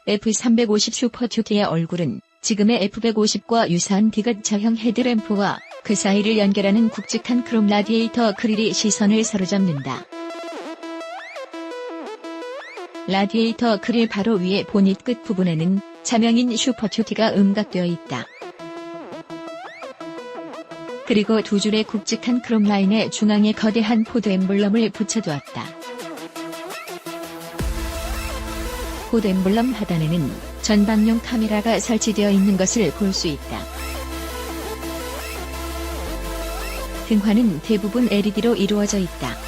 F350 슈퍼 듀티의 얼굴은 지금의 F150과 유사한 디귿자형 헤드램프와 그 사이를 연결하는 굵직한 크롬 라디에이터 그릴이 시선을 사로잡는다. 라디에이터 그릴 바로 위에 보닛 끝 부분에는 차명인 슈퍼 듀티가 음각되어 있다. 그리고 두 줄의 굵직한 크롬 라인의 중앙에 거대한 포드 엠블럼을 붙여두었다. 포드 엠블럼 하단에는 전방용 카메라가 설치되어 있는 것을 볼 수 있다. 등화는 대부분 LED로 이루어져 있다.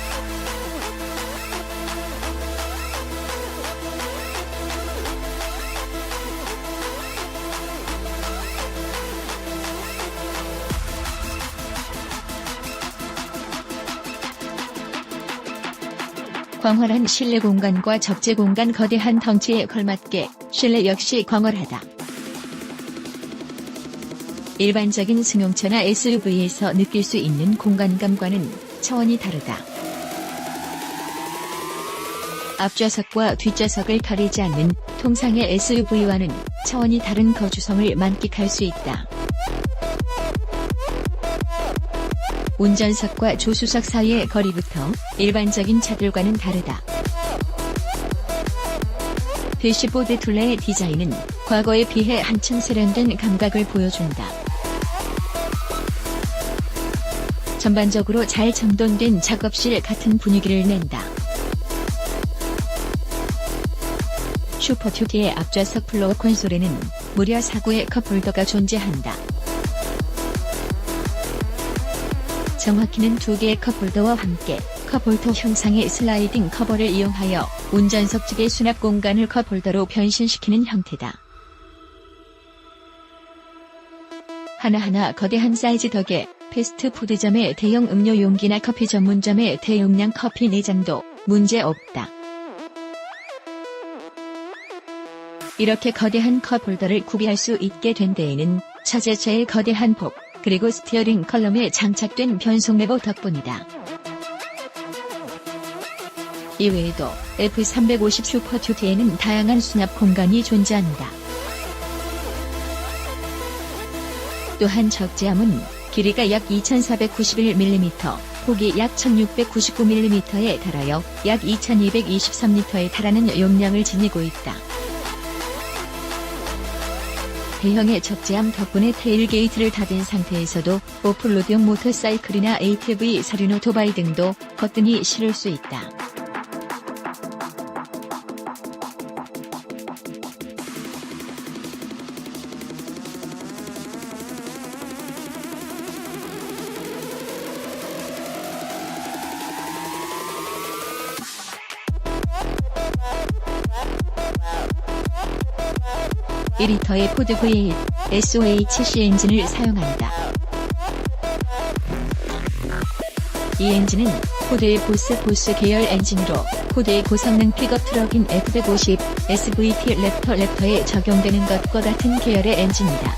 광활한 실내 공간과 적재 공간 거대한 덩치에 걸맞게 실내 역시 광활하다. 일반적인 승용차나 SUV에서 느낄 수 있는 공간감과는 차원이 다르다. 앞좌석과 뒷좌석을 가리지 않는 통상의 SUV와는 차원이 다른 거주성을 만끽할 수 있다. 운전석과 조수석 사이의 거리부터 일반적인 차들과는 다르다. 대시보드 둘레의 디자인은 과거에 비해 한층 세련된 감각을 보여준다. 전반적으로 잘 정돈된 작업실 같은 분위기를 낸다. 슈퍼 듀티의 앞좌석 플로어 콘솔에는 무려 4구의 컵홀더가 존재한다. 정확히는 2개의 컵홀더와 함께 컵홀더 형상의 슬라이딩 커버를 이용하여 운전석 측의 수납 공간을 컵홀더로 변신시키는 형태다. 하나하나 거대한 사이즈 덕에 패스트푸드점의 대형 음료 용기나 커피 전문점의 대용량 커피 내장도 문제없다. 이렇게 거대한 컵홀더를 구비할 수 있게 된 데에는 차 자체의 거대한 폭, 그리고 스티어링 컬럼에 장착된 변속 레버 덕분이다. 이외에도 F350 슈퍼 듀티에는 다양한 수납 공간이 존재한다. 또한 적재함은 길이가 약 2491mm, 폭이 약 1699mm에 달하여 약 2223L에 달하는 용량을 지니고 있다. 대형의 적재함 덕분에 테일게이트를 닫은 상태에서도 오프로드용 모터사이클이나 ATV, 사륜 오토바이 등도 거뜬히 실을 수 있다. (1리터의) 포드 V8 SOHC 엔진을 사용한다. 이 엔진은 포드의 보스 계열 엔진으로 포드의 고성능 픽업 트럭인 F150 SVT 랩터에 적용되는 것과 같은 계열의 엔진이다.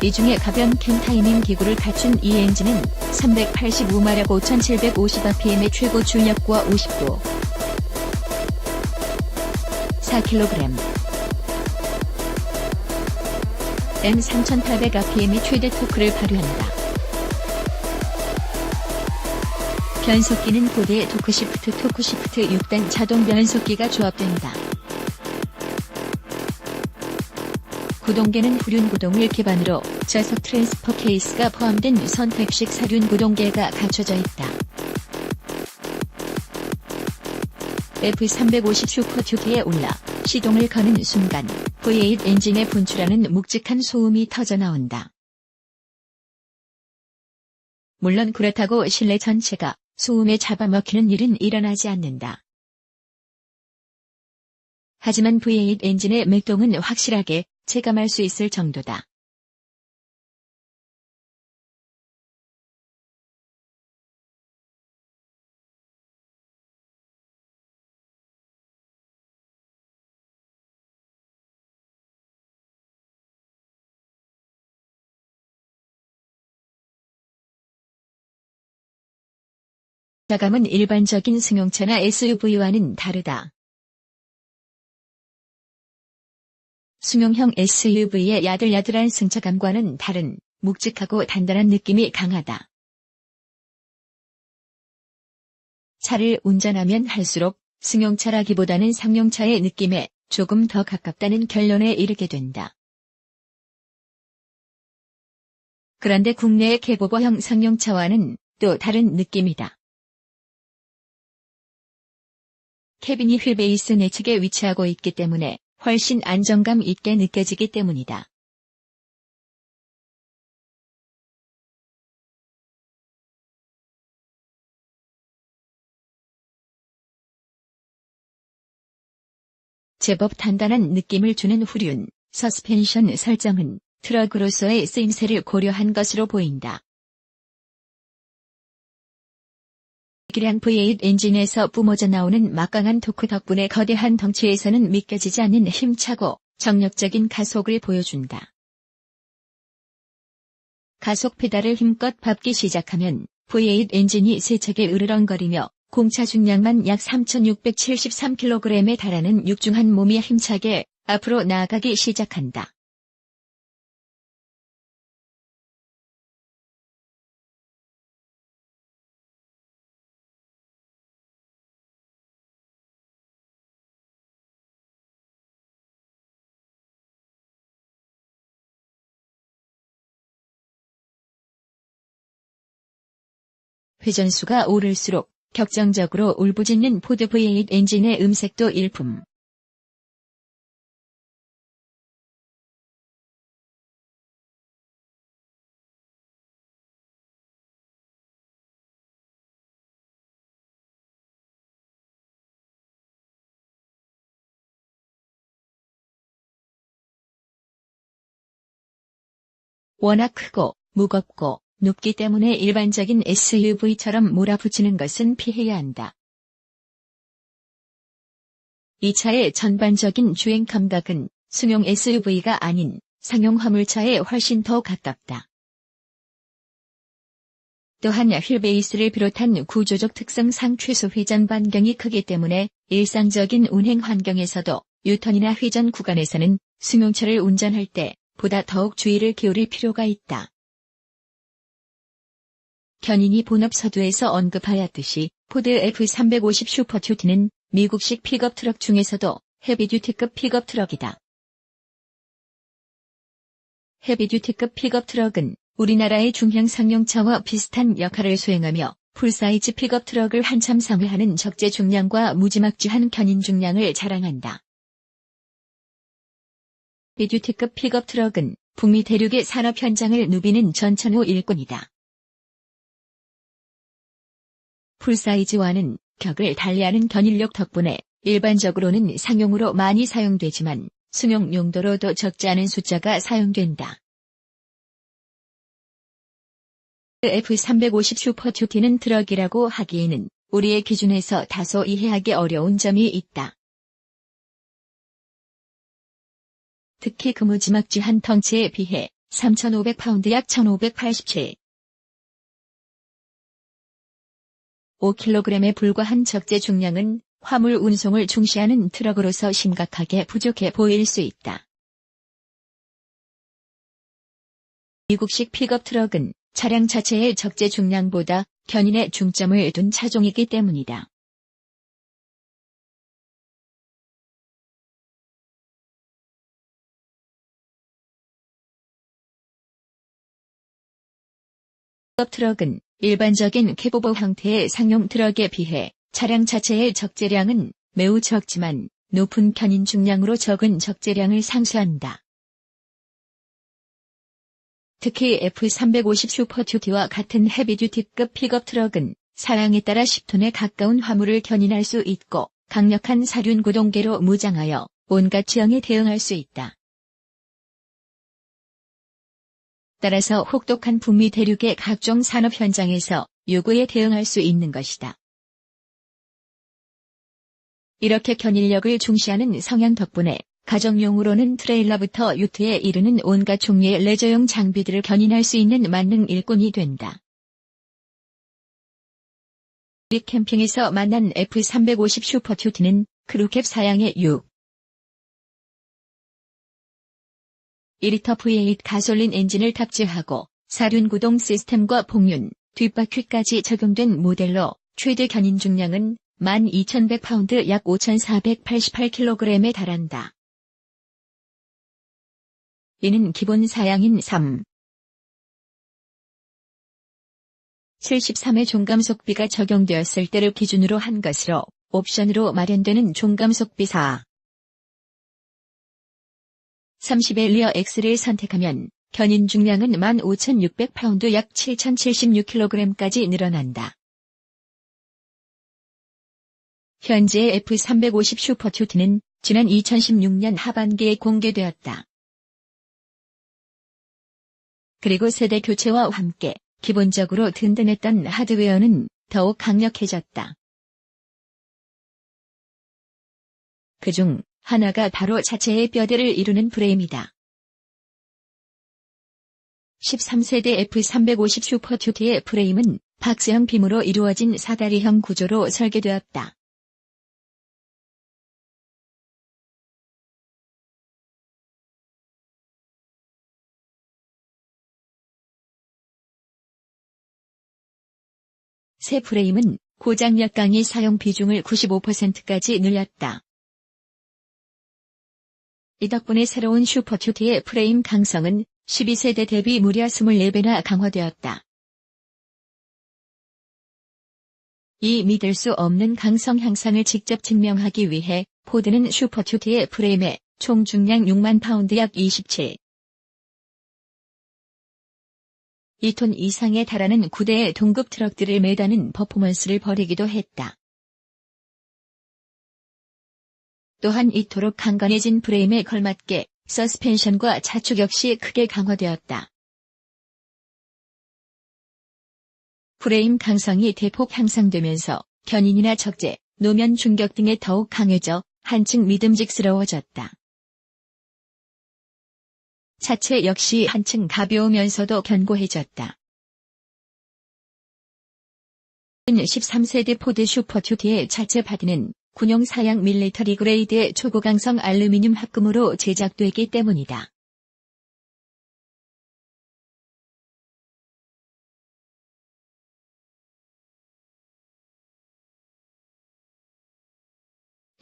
이 중에 가변 캠 타이밍 기구를 갖춘 이 엔진은 385마력 5750rpm의 최고 출력과 50도 4kg M3800rpm의 최대 토크를 발휘한다. 변속기는 포드의 토크시프트 6단 자동 변속기가 조합된다. 구동계는 후륜 구동을 기반으로 좌석 트랜스퍼 케이스가 포함된 선택식 사륜 구동계가 갖춰져 있다. F350 슈퍼 듀티에 올라 시동을 거는 순간 V8 엔진에 분출하는 묵직한 소음이 터져나온다. 물론 그렇다고 실내 전체가 소음에 잡아먹히는 일은 일어나지 않는다. 하지만 V8 엔진의 맥동은 확실하게 체감할 수 있을 정도다. 자감은 일반적인 승용차나 SUV와는 다르다. 승용형 SUV의 야들야들한 승차감과는 다른 묵직하고 단단한 느낌이 강하다. 차를 운전하면 할수록 승용차라기보다는 상용차의 느낌에 조금 더 가깝다는 결론에 이르게 된다. 그런데 국내의 캐보버형 상용차와는 또 다른 느낌이다. 캐빈이 휠베이스 내측에 위치하고 있기 때문에 훨씬 안정감 있게 느껴지기 때문이다. 제법 단단한 느낌을 주는 후륜, 서스펜션 설정은 트럭으로서의 쓰임새를 고려한 것으로 보인다. 기량 V8 엔진에서 뿜어져 나오는 막강한 토크 덕분에 거대한 덩치에서는 믿겨지지 않는 힘차고 정력적인 가속을 보여준다. 가속 페달을 힘껏 밟기 시작하면 V8 엔진이 세차게 으르렁거리며 공차 중량만 약 3,673kg에 달하는 육중한 몸이 힘차게 앞으로 나아가기 시작한다. 회전수가 오를수록 격정적으로 울부짖는 포드 V8 엔진의 음색도 일품. 워낙 크고 무겁고 높기 때문에 일반적인 SUV처럼 몰아붙이는 것은 피해야 한다. 이 차의 전반적인 주행 감각은 승용 SUV가 아닌 상용 화물차에 훨씬 더 가깝다. 또한 휠베이스를 비롯한 구조적 특성상 최소 회전 반경이 크기 때문에 일상적인 운행 환경에서도 유턴이나 회전 구간에서는 승용차를 운전할 때 보다 더욱 주의를 기울일 필요가 있다. 견인이 본업 서두에서 언급하였듯이 포드 F350 슈퍼듀티는 미국식 픽업 트럭 중에서도 헤비듀티급 픽업 트럭이다. 헤비듀티급 픽업 트럭은 우리나라의 중형 상용차와 비슷한 역할을 수행하며 풀사이즈 픽업 트럭을 한참 상회하는 적재 중량과 무지막지한 견인 중량을 자랑한다. 헤비듀티급 픽업 트럭은 북미 대륙의 산업 현장을 누비는 전천후 일꾼이다. 풀사이즈와는 격을 달리하는 견인력 덕분에 일반적으로는 상용으로 많이 사용되지만 승용 용도로도 적지 않은 숫자가 사용된다. F350 슈퍼듀티는 트럭이라고 하기에는 우리의 기준에서 다소 이해하기 어려운 점이 있다. 특히 그 무지막지한 덩치에 비해 3,500파운드 약 1,587. 5kg에 불과한 적재 중량은 화물 운송을 중시하는 트럭으로서 심각하게 부족해 보일 수 있다. 미국식 픽업 트럭은 차량 자체의 적재 중량보다 견인에 중점을 둔 차종이기 때문이다. 픽업 트럭은 일반적인 캐보버 형태의 상용 트럭에 비해 차량 자체의 적재량은 매우 적지만 높은 견인 중량으로 적은 적재량을 상수한다. 특히 F350 슈퍼듀티와 같은 헤비듀티급 픽업 트럭은 사량에 따라 10톤에 가까운 화물을 견인할 수 있고 강력한 사륜 구동계로 무장하여 온갖 지형에 대응할 수 있다. 따라서 혹독한 북미 대륙의 각종 산업 현장에서 요구에 대응할 수 있는 것이다. 이렇게 견인력을 중시하는 성향 덕분에 가정용으로는 트레일러부터 유트에 이르는 온갖 종류의 레저용 장비들을 견인할 수 있는 만능 일꾼이 된다. 우리 캠핑에서 만난 F350 슈퍼듀티는 크루캡 사양의 6. 2리터 V8 가솔린 엔진을 탑재하고 사륜 구동 시스템과 복륜, 뒷바퀴까지 적용된 모델로 최대 견인 중량은 12,100파운드 약 5,488kg에 달한다. 이는 기본 사양인 73의 종감속비가 적용되었을 때를 기준으로 한 것으로 옵션으로 마련되는 종감속비 30의 리어 엑스를 선택하면 견인 중량은 15,600파운드 약 7,076kg까지 늘어난다. 현재의 F350 슈퍼튜트는 지난 2016년 하반기에 공개되었다. 그리고 세대 교체와 함께 기본적으로 든든했던 하드웨어는 더욱 강력해졌다. 그중 하나가 바로 자체의 뼈대를 이루는 프레임이다. 13세대 F350 슈퍼튜트의 프레임은 박스형 빔으로 이루어진 사다리형 구조로 설계되었다. 새 프레임은 고장력 강의 사용 비중을 95%까지 늘렸다. 이 덕분에 새로운 슈퍼튜트의 프레임 강성은 12세대 대비 무려 24배나 강화되었다. 이 믿을 수 없는 강성 향상을 직접 증명하기 위해 포드는 슈퍼튜트의 프레임에 총 중량 6만 파운드 약 2톤 이상에 달하는 9대의 동급 트럭들을 매다는 퍼포먼스를 벌이기도 했다. 또한 이토록 강건해진 프레임에 걸맞게 서스펜션과 차축 역시 크게 강화되었다. 프레임 강성이 대폭 향상되면서 견인이나 적재, 노면 충격 등에 더욱 강해져 한층 믿음직스러워졌다. 차체 역시 한층 가벼우면서도 견고해졌다. 13세대 포드 슈퍼튜트의 차체 바디는 군용 사양 밀리터리 그레이드의 초고강성 알루미늄 합금으로 제작되기 때문이다.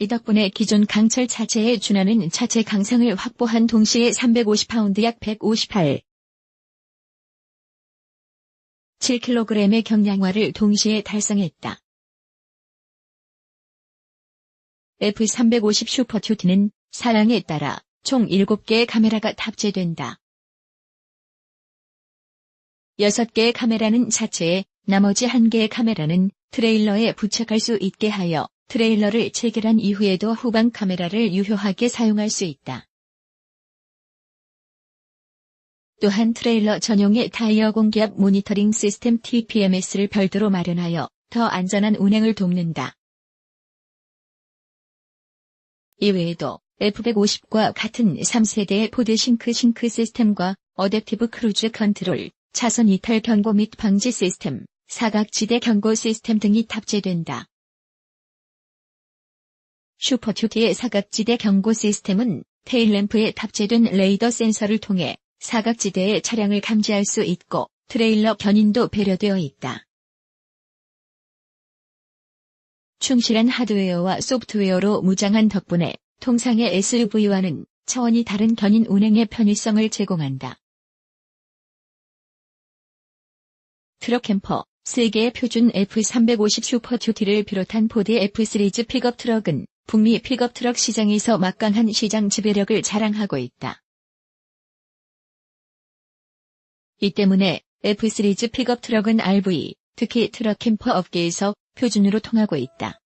이 덕분에 기존 강철 차체에 준하는 차체 강성을 확보한 동시에 350파운드 약 7kg의 경량화를 동시에 달성했다. F350 슈퍼튜트는 사양에 따라 총 7개의 카메라가 탑재된다. 6개의 카메라는 차체에, 나머지 1개의 카메라는 트레일러에 부착할 수 있게 하여 트레일러를 체결한 이후에도 후방 카메라를 유효하게 사용할 수 있다. 또한 트레일러 전용의 타이어 공기압 모니터링 시스템 TPMS를 별도로 마련하여 더 안전한 운행을 돕는다. 이외에도 F150과 같은 3세대의 포드 싱크 시스템과 어댑티브 크루즈 컨트롤, 차선 이탈 경고 및 방지 시스템, 사각지대 경고 시스템 등이 탑재된다. 슈퍼튜트의 사각지대 경고 시스템은 테일램프에 탑재된 레이더 센서를 통해 사각지대의 차량을 감지할 수 있고 트레일러 견인도 배려되어 있다. 충실한 하드웨어와 소프트웨어로 무장한 덕분에 통상의 SUV와는 차원이 다른 견인 운행의 편의성을 제공한다. 트럭 캠퍼, 세계의 표준 F350 슈퍼튜트를 비롯한 포드 F 시리즈 픽업 트럭은 북미 픽업 트럭 시장에서 막강한 시장 지배력을 자랑하고 있다. 이 때문에 F 시리즈 픽업 트럭은 RV, 특히 트럭 캠퍼 업계에서 표준으로 통하고 있다.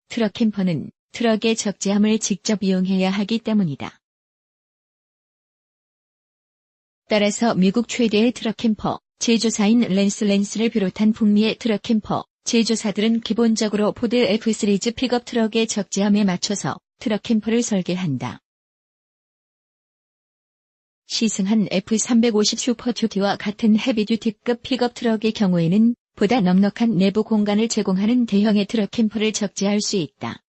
트럭 캠퍼는 트럭의 적재함을 직접 이용해야 하기 때문이다. 따라서 미국 최대의 트럭 캠퍼 제조사인 랜스를 비롯한 북미의 트럭 캠퍼 제조사들은 기본적으로 포드 F 시리즈 픽업 트럭의 적재함에 맞춰서 트럭 캠퍼를 설계한다. 시승한 F350 슈퍼튜트와 같은 헤비듀티급 픽업 트럭의 경우에는 보다 넉넉한 내부 공간을 제공하는 대형의 트럭 캠퍼를 적재할 수 있다.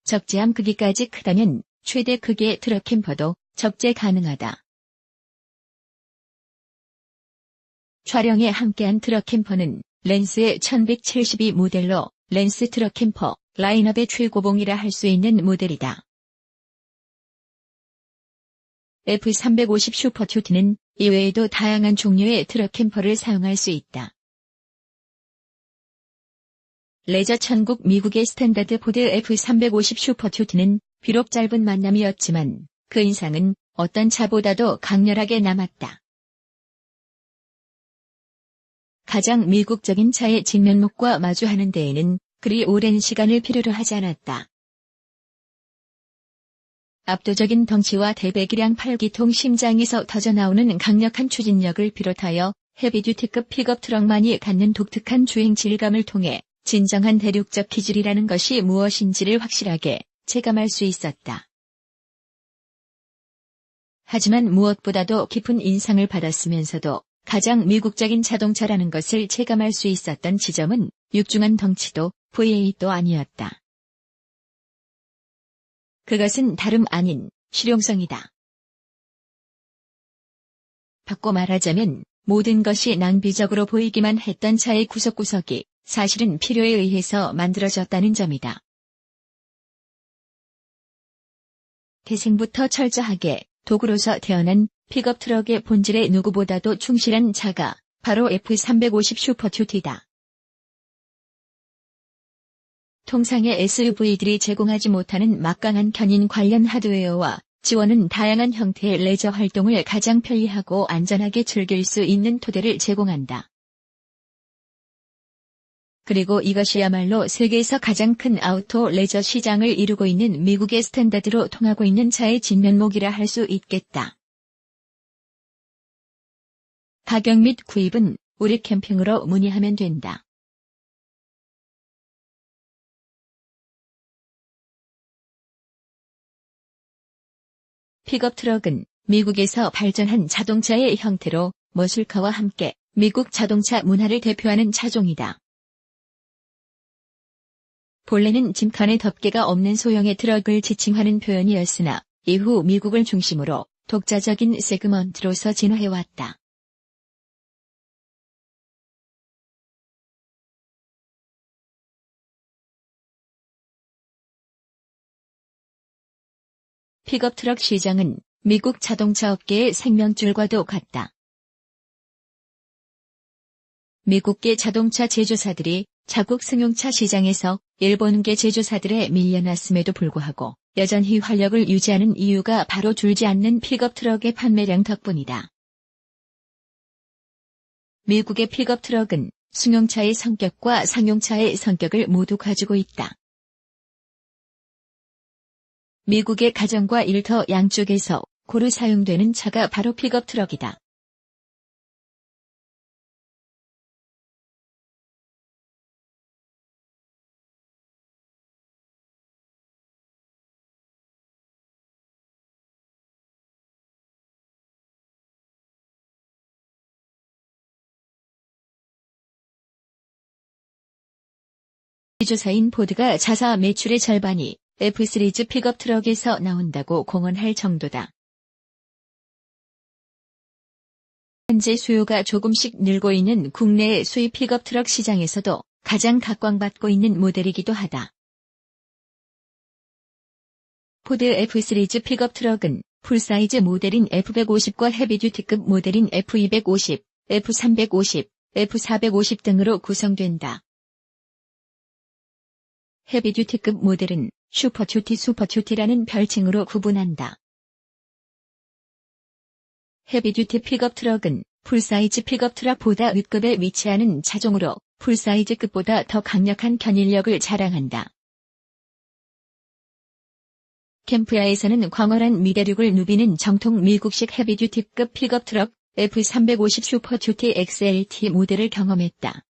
적재함 크기까지 크다면 최대 크기의 트럭 캠퍼도 적재 가능하다. 촬영에 함께한 트럭 캠퍼는 랜스의 1172 모델로 랜스 트럭 캠퍼 라인업의 최고봉이라 할 수 있는 모델이다. F350 슈퍼튜티는 이외에도 다양한 종류의 트럭 캠퍼를 사용할 수 있다. 레저 천국 미국의 스탠다드 포드 F350 슈퍼튜티는 비록 짧은 만남이었지만 그 인상은 어떤 차보다도 강렬하게 남았다. 가장 미국적인 차의 진면목과 마주하는 데에는 그리 오랜 시간을 필요로 하지 않았다. 압도적인 덩치와 대배기량 8기통 심장에서 터져나오는 강력한 추진력을 비롯하여 헤비듀티급 픽업 트럭만이 갖는 독특한 주행 질감을 통해 진정한 대륙적 기질이라는 것이 무엇인지를 확실하게 체감할 수 있었다. 하지만 무엇보다도 깊은 인상을 받았으면서도 가장 미국적인 자동차라는 것을 체감할 수 있었던 지점은 육중한 덩치도 V8도 아니었다. 그것은 다름 아닌 실용성이다. 바꿔 말하자면 모든 것이 낭비적으로 보이기만 했던 차의 구석구석이 사실은 필요에 의해서 만들어졌다는 점이다. 태생부터 철저하게 도구로서 태어난 픽업 트럭의 본질에 누구보다도 충실한 차가 바로 F350 슈퍼튜티다. 통상의 SUV들이 제공하지 못하는 막강한 견인 관련 하드웨어와 지원은 다양한 형태의 레저 활동을 가장 편리하고 안전하게 즐길 수 있는 토대를 제공한다. 그리고 이것이야말로 세계에서 가장 큰 아우토 레저 시장을 이루고 있는 미국의 스탠다드로 통하고 있는 차의 진면목이라 할 수 있겠다. 가격 및 구입은 우리 캠핑으로 문의하면 된다. 픽업 트럭은 미국에서 발전한 자동차의 형태로 머슬카와 함께 미국 자동차 문화를 대표하는 차종이다. 본래는 짐칸에 덮개가 없는 소형의 트럭을 지칭하는 표현이었으나 이후 미국을 중심으로 독자적인 세그먼트로서 진화해왔다. 픽업 트럭 시장은 미국 자동차 업계의 생명줄과도 같다. 미국계 자동차 제조사들이 자국 승용차 시장에서 일본계 제조사들에 밀려났음에도 불구하고 여전히 활력을 유지하는 이유가 바로 줄지 않는 픽업 트럭의 판매량 덕분이다. 미국의 픽업 트럭은 승용차의 성격과 상용차의 성격을 모두 가지고 있다. 미국의 가정과 일터 양쪽에서 고루 사용되는 차가 바로 픽업 트럭이다. 제조사인 포드가 자사 매출의 절반이 F 시리즈 픽업 트럭에서 나온다고 공언할 정도다. 현재 수요가 조금씩 늘고 있는 국내의 수입 픽업 트럭 시장에서도 가장 각광받고 있는 모델이기도 하다. 포드 F 시리즈 픽업 트럭은 풀사이즈 모델인 F150과 헤비듀티급 모델인 F250, F350, F450 등으로 구성된다. 헤비듀티급 모델은 슈퍼튜티라는 별칭으로 구분한다. 헤비듀티 픽업 트럭은 풀사이즈 픽업 트럭보다 윗급에 위치하는 차종으로 풀사이즈급보다 더 강력한 견인력을 자랑한다. 캠프야에서는 광활한 미대륙을 누비는 정통 미국식 헤비듀티급 픽업 트럭 F350 슈퍼튜티 XLT 모델을 경험했다.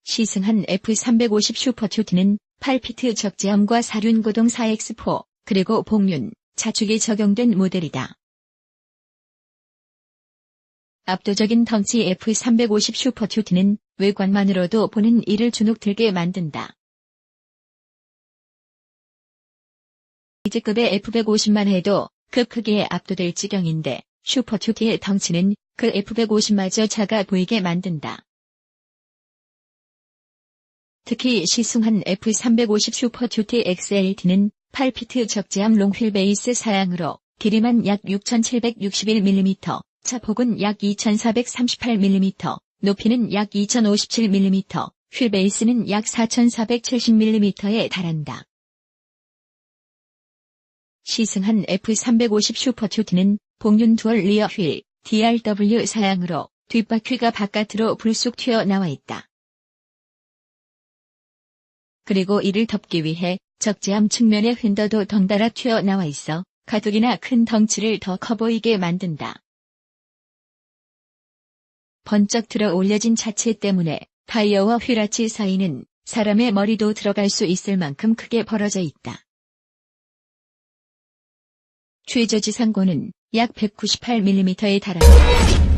시승한 F350 슈퍼튜티는 8피트 적재함과 사륜 고동 4X4, 그리고 복륜, 차축이 적용된 모델이다. 압도적인 덩치 F350 슈퍼튜티는 외관만으로도 보는 이를 주눅들게 만든다. 이즈급의 F150만 해도 그 크기에 압도될 지경인데 슈퍼2T의 덩치는 그 F150마저 작아 보이게 만든다. 특히 시승한 F350 슈퍼2T XLT는 8피트 적재함 롱휠 베이스 사양으로 길이만 약 6761mm, 차폭은 약 2438mm, 높이는 약 2057mm, 휠 베이스는 약 4470mm에 달한다. 시승한 F350 슈퍼2T는 복륜 듀얼 리어 휠, DRW 사양으로 뒷바퀴가 바깥으로 불쑥 튀어나와 있다. 그리고 이를 덮기 위해 적재함 측면의 휀더도 덩달아 튀어나와 있어 가뜩이나 큰 덩치를 더 커 보이게 만든다. 번쩍 들어 올려진 차체 때문에 타이어와 휠아치 사이는 사람의 머리도 들어갈 수 있을 만큼 크게 벌어져 있다. 최저 지상고는 약 198mm에 달한다.